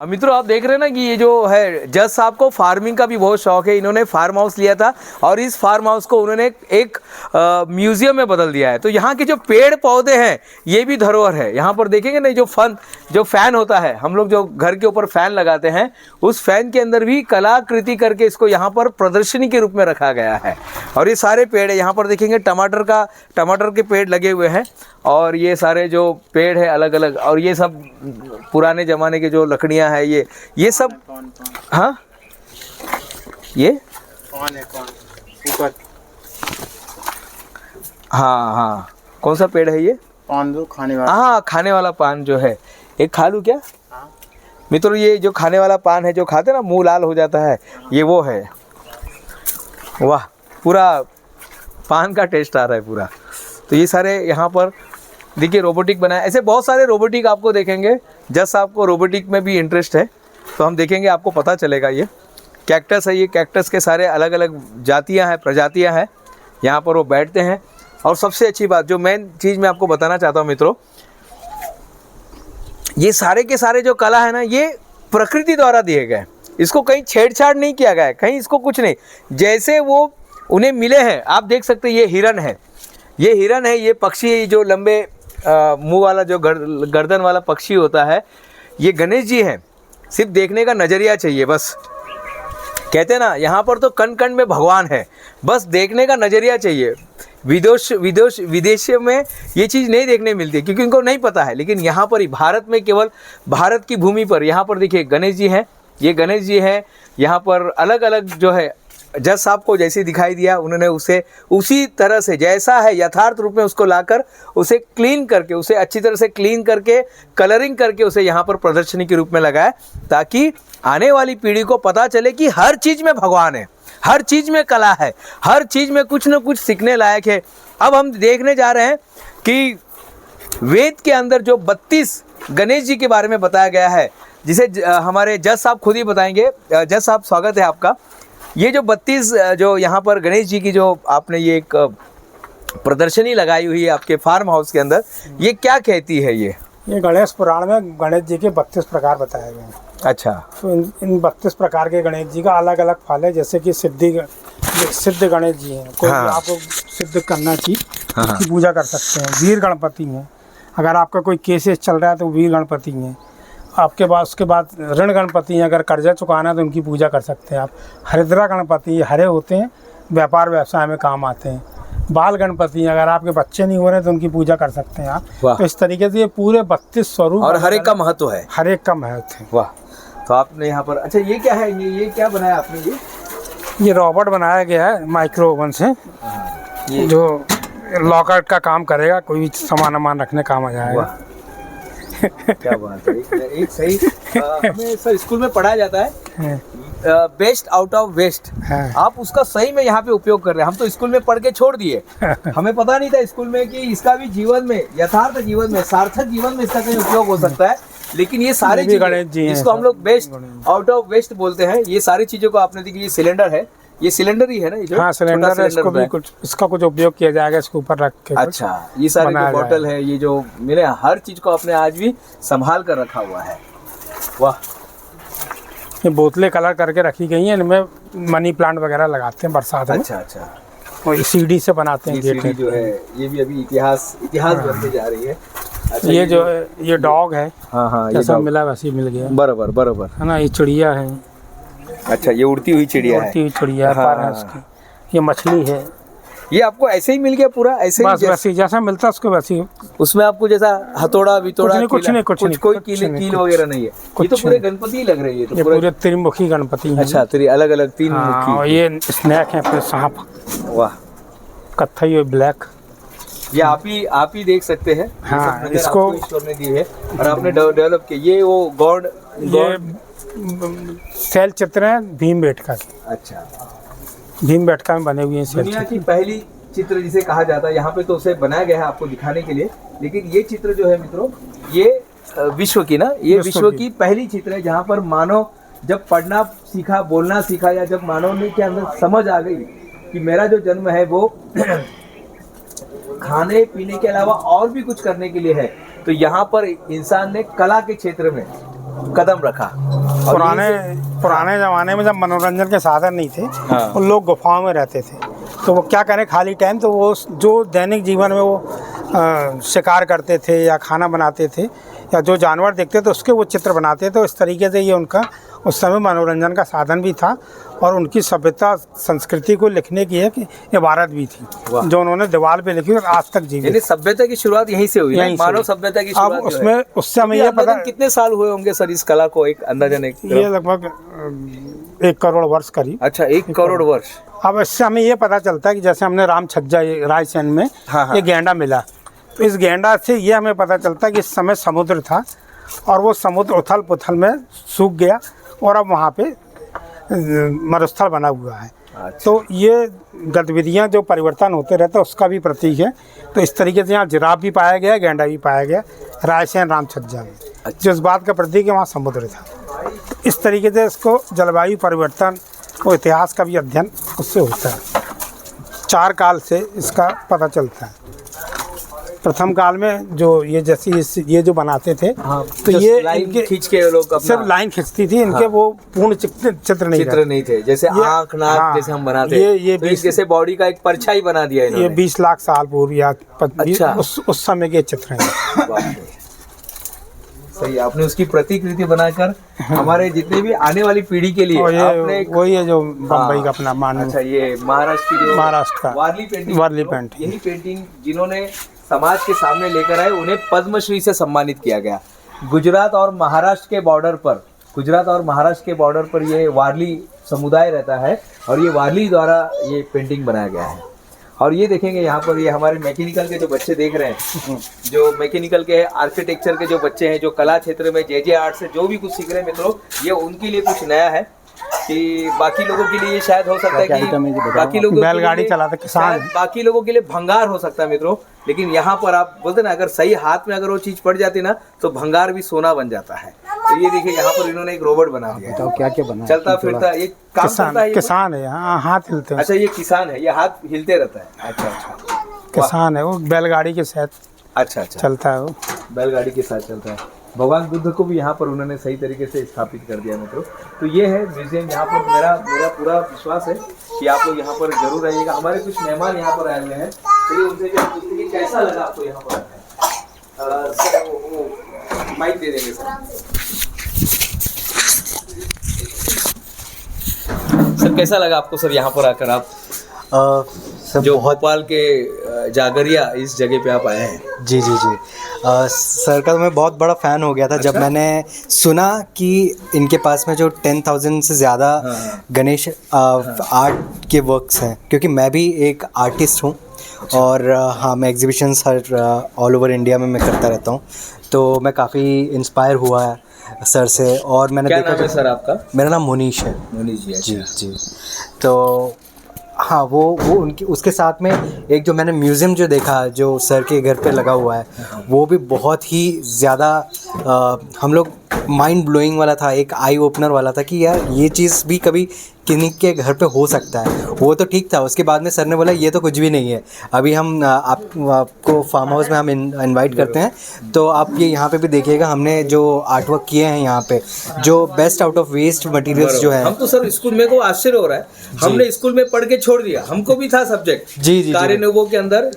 मित्रों आप देख रहे हैं ना कि ये जो है जज साहब को फार्मिंग का भी बहुत शौक है। इन्होंने फार्म हाउस लिया था और इस फार्म हाउस को उन्होंने एक म्यूजियम में बदल दिया है। तो यहाँ के जो पेड़ पौधे हैं ये भी धरोहर है। यहाँ पर देखेंगे ना जो फैन होता है, हम लोग जो घर के ऊपर फैन लगाते हैं, उस फैन के अंदर भी कलाकृति करके इसको यहाँ पर प्रदर्शनी के रूप में रखा गया है। और ये सारे पेड़ है, यहाँ पर देखेंगे टमाटर के पेड़ लगे हुए हैं और ये सारे जो पेड़ है अलग अलग, और ये सब पुराने ज़माने के जो लकड़ियाँ है ये सब। हाँ ये ऊपर हाँ कौन सा पेड़ है ये? पान जो खाने वाला। हाँ खाने वाला पान जो है, एक खा लूँ क्या? मित्रों ये जो खाने वाला पान है जो खाते ना मुंह लाल हो जाता है, ये वो है। वाह, पूरा पान का टेस्ट आ रहा है पूरा। तो ये सारे यहाँ पर देखिए रोबोटिक बनाए, ऐसे बहुत सारे रोबोटिक आपको देखेंगे। जस आपको रोबोटिक में भी इंटरेस्ट है तो हम देखेंगे, आपको पता चलेगा। ये कैक्टस है, ये कैक्टस के सारे अलग अलग जातियाँ हैं, प्रजातियाँ हैं। यहाँ पर वो बैठते हैं। और सबसे अच्छी बात जो मेन चीज़ मैं आपको बताना चाहता हूँ मित्रों, ये सारे के सारे जो कला है ना, ये प्रकृति द्वारा दिए गए। इसको कहीं छेड़छाड़ नहीं किया गया है, कहीं इसको कुछ नहीं, जैसे वो उन्हें मिले हैं। आप देख सकते हैं ये हिरन है, ये पक्षी जो लंबे मुंह वाला जो गर्दन वाला पक्षी होता है, ये गणेश जी हैं। सिर्फ देखने का नज़रिया चाहिए बस। कहते हैं ना यहाँ पर तो कण कण में भगवान है, बस देखने का नज़रिया चाहिए। विदेशों में ये चीज़ नहीं देखने मिलती क्योंकि उनको नहीं पता है, लेकिन यहाँ पर ही भारत में, केवल भारत की भूमि पर यहाँ पर देखिए गणेश जी हैं। ये गणेश जी हैं। यहाँ पर अलग अलग जो है, जज साहब को जैसे दिखाई दिया उन्होंने उसे उसी तरह से जैसा है यथार्थ रूप में उसको लाकर उसे क्लीन करके, उसे अच्छी तरह से क्लीन करके, कलरिंग करके उसे यहाँ पर प्रदर्शनी के रूप में लगाया, ताकि आने वाली पीढ़ी को पता चले कि हर चीज़ में भगवान है, हर चीज़ में कला है, हर चीज़ में कुछ न कुछ सीखने लायक है। अब हम देखने जा रहे हैं कि वेद के अंदर जो 32 गणेश जी के बारे में बताया गया है, जिसे हमारे जज साहब खुद ही बताएंगे। जज साहब स्वागत है आपका। ये जो 32 जो यहाँ पर गणेश जी की जो आपने ये एक प्रदर्शनी लगाई हुई है आपके फार्म हाउस के अंदर, ये क्या कहती है? ये गणेश पुराण में गणेश जी के 32 प्रकार बताए गए हैं। अच्छा। तो इन 32 प्रकार के गणेश जी का अलग अलग फल है। जैसे कि सिद्ध गणेश जी हैं, कोई भी आपको सिद्ध करना चाहिए उसकी पूजा कर सकते हैं। वीर गणपति हैं, अगर आपका कोई केसेस चल रहा है तो वीर गणपति हैं। आपके बाद उसके बाद ऋण गणपति हैं, अगर कर्जा चुकाना है तो उनकी पूजा कर सकते हैं आप। हरिद्रा गणपति हरे होते हैं, व्यापार व्यवसाय में काम आते हैं। बाल गणपति हैं, अगर आपके बच्चे नहीं हो रहे तो उनकी पूजा कर सकते हैं आप। तो इस तरीके से ये पूरे 32 स्वरूप और हर एक का महत्व है, हर एक का महत्व है। वाह। तो आपने यहाँ पर, अच्छा ये क्या है? ये क्या बनाया आपने? ये रॉबोट बनाया गया है माइक्रो ओवन से, जो लॉकर का काम करेगा, कोई भी सामान रखने काम आ जाएगा। क्या बात है। एक सही हमें सर स्कूल में पढ़ाया जाता है बेस्ट आउट ऑफ वेस्ट। आप उसका सही में यहाँ पे उपयोग कर रहे हैं। हम तो स्कूल में पढ़ के छोड़ दिए, हमें पता नहीं था स्कूल में कि इसका भी जीवन में, यथार्थ जीवन में, सार्थक जीवन में इसका कहीं उपयोग हो सकता है। लेकिन ये सारी चीजें जिसको हम लोग बेस्ट आउट ऑफ वेस्ट बोलते हैं, ये सारी चीजों को आपने देखिए। ये सिलेंडर है, ये सिलेंडर ही है ना? हाँ सिलेंडर है, इसको भी कुछ इसका कुछ उपयोग किया जाएगा इसके ऊपर रख के। अच्छा, ये सारे जो बॉटल है, ये जो मिले, हर चीज को आपने आज भी संभाल कर रखा हुआ है। वाह। ये बोतलें कलर करके रखी गई हैं, इनमें मनी प्लांट वगैरह लगाते हैं बरसात में। अच्छा। और सीढ़ी से बनाते हैं। सीढ़ी जो है ये भी अभी इतिहास बनते जा रही है। अच्छा, ये डॉग है। हाँ जैसा मिला वैसे मिल गया। बराबर है ना। ये चिड़िया है। अच्छा, ये उड़ती हुई चिड़िया है। उसकी। ये मछली है। ये आपको ऐसे ही मिल गया पूरा? ऐसे बस वैसे जैसा मिलता है उसको वैसे ही। उसमें आपको जैसा हथौड़ा बिथौड़ा कुछ नहीं कोई कील वगैरह नहीं है। ये तो पूरे गणपति लग रही है। ये पूरे त्रिमुखी गणपति हैं। अच्छा, अलग अलग 3 मुखी। ये स्नैक है, फिर सांप। वाह। कत्थई और ब्लैक। ये आप ही देख सकते हैं। हाँ, इसको ईश्वर ने दी है और आपने डेवलप किया। ये वो गॉड शैल चित्र है भीमबेटका। अच्छा, भीमबेटका में बने हुए हैं। दुनिया की पहली चित्र जिसे कहा जाता है, यहाँ पे तो उसे बनाया गया है आपको दिखाने के लिए। लेकिन ये चित्र जो है मित्रों, ये विश्व की ना, ये विश्व की पहली चित्र है जहाँ पर मानव जब पढ़ना सीखा, बोलना सीखा, या जब मानव ने के अंदर समझ आ गई कि मेरा जो जन्म है वो खाने पीने के अलावा और भी कुछ करने के लिए है, तो यहाँ पर इंसान ने कला के क्षेत्र में कदम रखा। और पुराने ज़माने में जब मनोरंजन के साधन नहीं थे, हाँ। उन लोग गुफाओं में रहते थे, तो वो क्या करें खाली टाइम, तो वो जो दैनिक जीवन में वो शिकार करते थे या खाना बनाते थे या जो जानवर देखते थे उसके वो चित्र बनाते थे। इस तरीके से ये उनका उस समय मनोरंजन का साधन भी था और उनकी सभ्यता संस्कृति को लिखने की एक इबारत भी थी जो उन्होंने दीवार पे लिखी और आज तक जीवित। यानी सभ्यता की शुरुआत यहीं से हुई, मानव सभ्यता की शुरुआत। अब उसमें उससे हमें ये पता कितने साल हुए होंगे सर इस कला को, एक अंदाजन ये लगभग 1 करोड़ वर्ष करीब। अच्छा, 1 करोड़ वर्ष। अब इससे हमें ये पता चलता है कि जैसे हमने राम छज्जा रायसेन में ये गेंडा मिला, तो इस गेंडा से ये हमें पता चलता है कि इस समय समुद्र था और वो समुद्र उथल पुथल में सूख गया और अब वहाँ पे मरुस्थल बना हुआ है। अच्छा। तो ये गतिविधियाँ जो परिवर्तन होते रहते हैं उसका भी प्रतीक है। तो इस तरीके से यहाँ जिराफ भी पाया गया, गेंडा भी पाया गया रायसेन राम छज्जा में। अच्छा। जो इस बात का प्रतीक है वहाँ समुद्र था। इस तरीके से इसको जलवायु परिवर्तन और इतिहास का भी अध्ययन उससे होता है। 4 काल से इसका पता चलता है। प्रथम काल में जो ये जैसे ये जो बनाते थे, हाँ, तो ये लाइन खींच के लोग अपना सिर्फ लाइन खींचती थी, इनके हाँ, वो पूर्ण चित्र नहीं थे। जैसे आँख नाक हाँ, जैसे हम बनाते ये तो जैसे बॉडी का एक परछाई बना दिया इन्होंने। ये 20 लाख साल पूर्व या 25 अच्छा। उस समय के चित्र हैं। सही, आपने उसकी प्रतिकृति बनाकर हमारे जितने भी आने वाली पीढ़ी के लिए और आपने वही है जो बम्बई का अपना मान। अच्छा, ये महाराष्ट्र की जो महाराष्ट्र का वारली पेंटिंग, यही पेंटिंग जिन्होंने समाज के सामने लेकर आए उन्हें पद्मश्री से सम्मानित किया गया। गुजरात और महाराष्ट्र के बॉर्डर पर ये वारली समुदाय रहता है और ये वारली द्वारा ये पेंटिंग बनाया गया है। और ये देखेंगे यहाँ पर ये हमारे मैकेनिकल के जो बच्चे देख रहे हैं, जो मैकेनिकल के आर्किटेक्चर के जो बच्चे हैं, जो कला क्षेत्र में जे आर्ट से जो भी कुछ सीख रहे हैं मित्रों, ये उनके लिए कुछ नया है कि बाकी लोगों के लिए ये शायद हो सकता है कि बाकी लोगों बैलगाड़ी चलाते किसान, बाकी लोगों के लिए भंगार हो सकता है मित्रों, लेकिन यहाँ पर आप बोलते ना अगर सही हाथ में अगर वो चीज पड़ जाती ना तो भंगार भी सोना बन जाता है। तो ये देखिए यहाँ पर इन्होंने एक रोबोट बना दिया है। क्या क्या बना, चलता फिरता ये काम करता है। किसान है, हाँ, हाथ हिलते हैं। अच्छा, ये किसान है, ये हाथ हिलते रहता है। अच्छा, किसान है वो, बैलगाड़ी के साथ अच्छा चलता है, वो बैलगाड़ी के साथ चलता है। भगवान बुद्ध को भी यहाँ पर उन्होंने सही तरीके से स्थापित कर दिया मित्रों। तो ये है म्यूजियम। यहाँ पर मेरा पूरा विश्वास है कि आप लोग यहाँ पर जरूर रहिएगा। हमारे कुछ मेहमान यहाँ पर आए हुए हैं, तो उनसे जो पूछते कि कैसा लगा आपको यहाँ पर माइक दे देंगे सर। कैसा लगा आपको सर यहाँ पर आकर? आप जो भोपाल के जागरिया इस जगह पे आप आए हैं। जी सर का तो मैं बहुत बड़ा फ़ैन हो गया था। अच्छा? जब मैंने सुना कि इनके पास में जो 10,000 से ज़्यादा गणेश आर्ट के वर्क्स हैं, क्योंकि मैं भी एक आर्टिस्ट हूँ। अच्छा? और हाँ, मैं एग्जीबिशंस हर ऑल ओवर इंडिया में मैं करता रहता हूँ, तो मैं काफ़ी इंस्पायर हुआ है सर से। और मैंने क्या देखा नाम है सर आपका? मेरा नाम मोनीश है। मोनीश जी। जी। तो हाँ, वो उनकी उसके साथ में एक जो मैंने म्यूज़ियम जो देखा जो सर के घर पे लगा हुआ है, वो भी बहुत ही ज़्यादा हम लोग माइंड ब्लोइंग वाला था, एक आई ओपनर वाला था कि यार ये चीज़ भी कभी किन्हीं के घर पे हो सकता है। वो तो ठीक था। उसके बाद में सर ने बोला ये तो कुछ भी नहीं है, अभी हम आपको फार्म हाउस में हम इनवाइट करते हैं, तो आप ये यहाँ पे भी देखिएगा। हमने जो आर्ट वर्क किए हैं यहाँ पे, जो best out of waste materials जो है। हम तो सर स्कूल में को आश्चर्य हो रहा है, हमने स्कूल में पढ़ के छोड़ दिया, हमको भी था सब्जेक्ट जी कार्यान्वयन के अंदर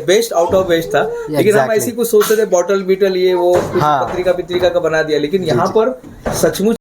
बेस्ट आउट ऑफ वेस्ट था, लेकिन हम ऐसी कुछ सोचते थे बॉटल बीटल ये वो पत्रिका का बना दिया, लेकिन यहाँ पर सचमुच